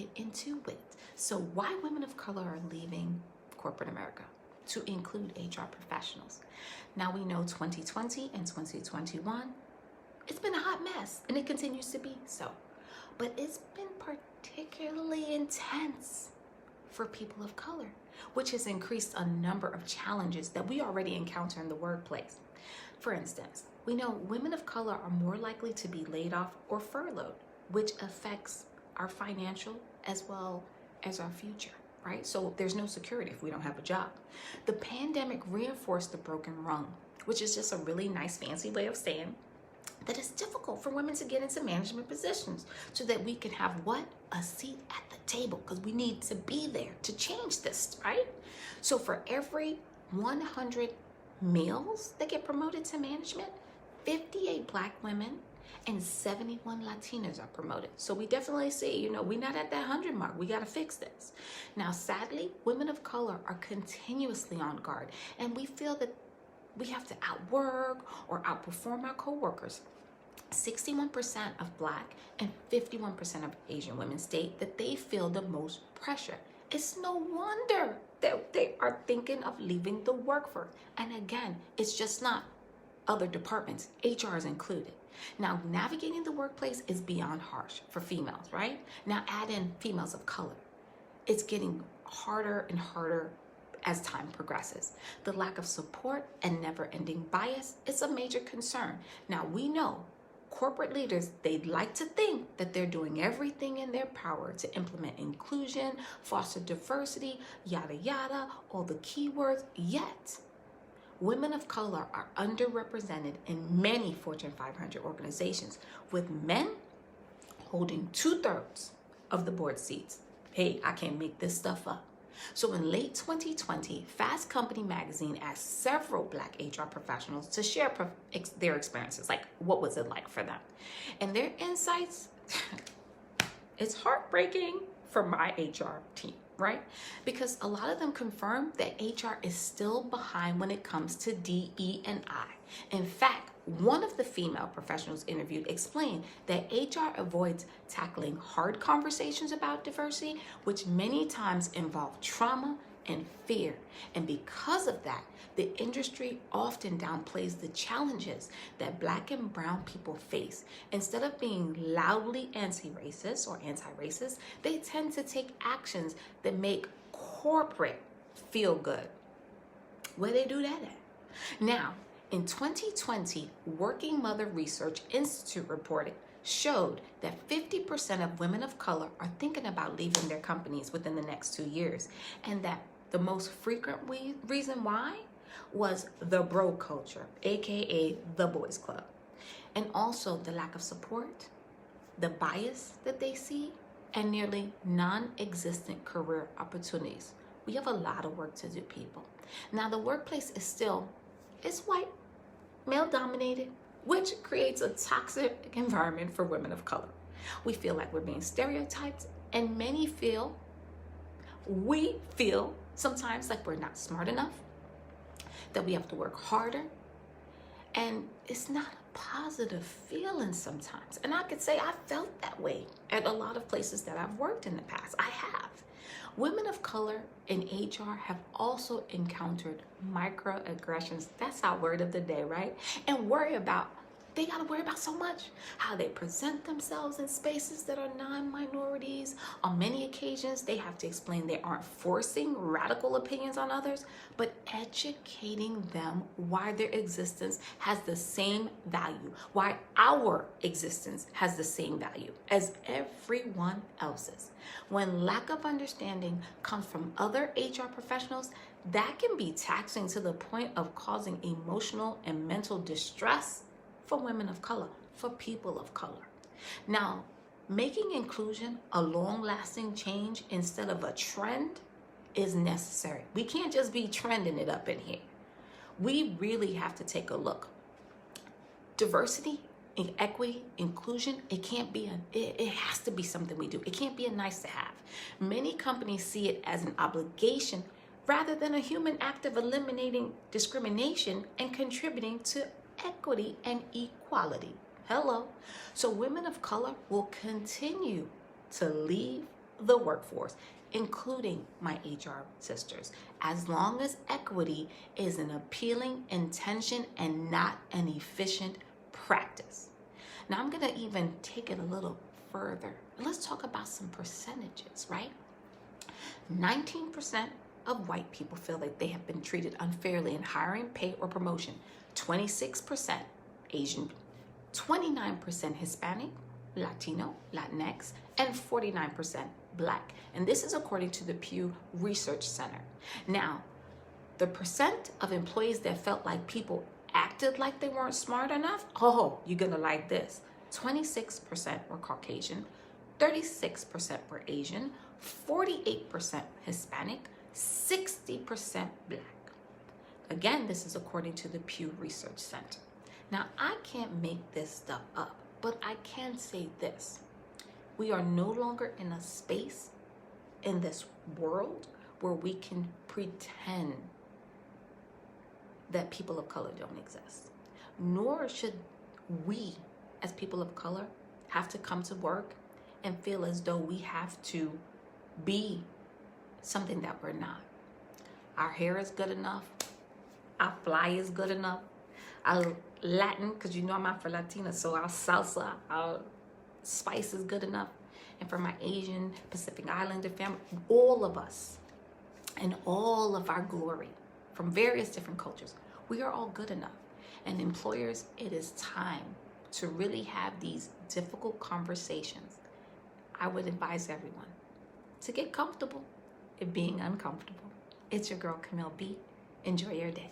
get into it. So why women of color are leaving corporate America to include HR professionals. Now we know 2020 and 2021, it's been a hot mess and it continues to be so. But it's been particularly intense for people of color, which has increased a number of challenges that we already encounter in the workplace. For instance, we know women of color are more likely to be laid off or furloughed, which affects our financial as well as our future, right? So there's no security if we don't have a job. The pandemic reinforced the broken rung, which is just a really nice fancy way of saying that it's difficult for women to get into management positions so that we can have what? A seat at the table, because we need to be there to change this, right? So for every 100 males that get promoted to management, 58 Black women and 71 Latinas are promoted. So we definitely see, we're not at that 100 mark. We got to fix this. Now, sadly, women of color are continuously on guard, and we feel that we have to outwork or outperform our coworkers. 61% of Black and 51% of Asian women state that they feel the most pressure. It's no wonder that they are thinking of leaving the workforce. And again, it's just not other departments, HR is included. Now, navigating the workplace is beyond harsh for females, right? Now add in females of color. It's getting harder and harder as time progresses. The lack of support and never-ending bias is a major concern. Now we know corporate leaders, they'd like to think that they're doing everything in their power to implement inclusion, foster diversity, yada yada, all the keywords, yet women of color are underrepresented in many Fortune 500 organizations, with men holding 2/3 of the board seats. Hey, I can't make this stuff up. So in late 2020, Fast Company magazine asked several Black HR professionals to share their experiences, like what was it like for them? And their insights, it's heartbreaking for my HR team, right? Because a lot of them confirmed that HR is still behind when it comes to DE&I. In fact, one of the female professionals interviewed explained that HR avoids tackling hard conversations about diversity, which many times involve trauma and fear. And because of that, the industry often downplays the challenges that Black and brown people face. Instead of being loudly anti-racist or anti-racist, they tend to take actions that make corporate feel good. Where they do that at? Now, in 2020, Working Mother Research Institute reported showed that 50% of women of color are thinking about leaving their companies within the next 2 years, and that the most frequent reason why was the bro culture, aka the boys club, and also the lack of support, the bias that they see, and nearly non-existent career opportunities. We have a lot of work to do, people. Now, the workplace is white, male-dominated, which creates a toxic environment for women of color. We feel like we're being stereotyped, and we feel sometimes like we're not smart enough, that we have to work harder, and it's not a positive feeling sometimes. And I could say I felt that way at a lot of places that I've worked in the past. I have. Women of color in HR have also encountered microaggressions. That's our word of the day, right? And they gotta worry about so much. How they present themselves in spaces that are non-minorities. On many occasions, they have to explain they aren't forcing radical opinions on others, but educating them why their existence has the same value, why our existence has the same value as everyone else's. When lack of understanding comes from other HR professionals, that can be taxing to the point of causing emotional and mental distress for women of color, for people of color. Now, making inclusion a long-lasting change instead of a trend is necessary. We can't just be trending it up in here. We really have to take a look. Diversity, equity, inclusion, it has to be something we do. It can't be a nice to have. Many companies see it as an obligation rather than a human act of eliminating discrimination and contributing to equity and equality. Hello. So women of color will continue to leave the workforce, including my HR sisters, as long as equity is an appealing intention and not an efficient practice. Now I'm going to even take it a little further. Let's talk about some percentages, right? 19% of white people feel like they have been treated unfairly in hiring, pay, or promotion. 26% Asian, 29% Hispanic, Latino, Latinx, and 49% Black. And this is according to the Pew Research Center. Now, the percent of employees that felt like people acted like they weren't smart enough, oh, you're gonna like this. 26% were Caucasian, 36% were Asian, 48% Hispanic, 60% Black. Again, this is according to the Pew Research Center. Now, I can't make this stuff up, but I can say this. We are no longer in a space in this world where we can pretend that people of color don't exist. Nor should we, as people of color, have to come to work and feel as though we have to be something that we're not. Our hair is good enough. Our fly is good enough. Our Latin, because you know I'm Afro-Latina, so our salsa, our spice is good enough. And for my Asian, Pacific Islander family, all of us, and all of our glory from various different cultures, we are all good enough. And employers, it is time to really have these difficult conversations. I would advise everyone to get comfortable in being uncomfortable. It's your girl, Camille B. Enjoy your day.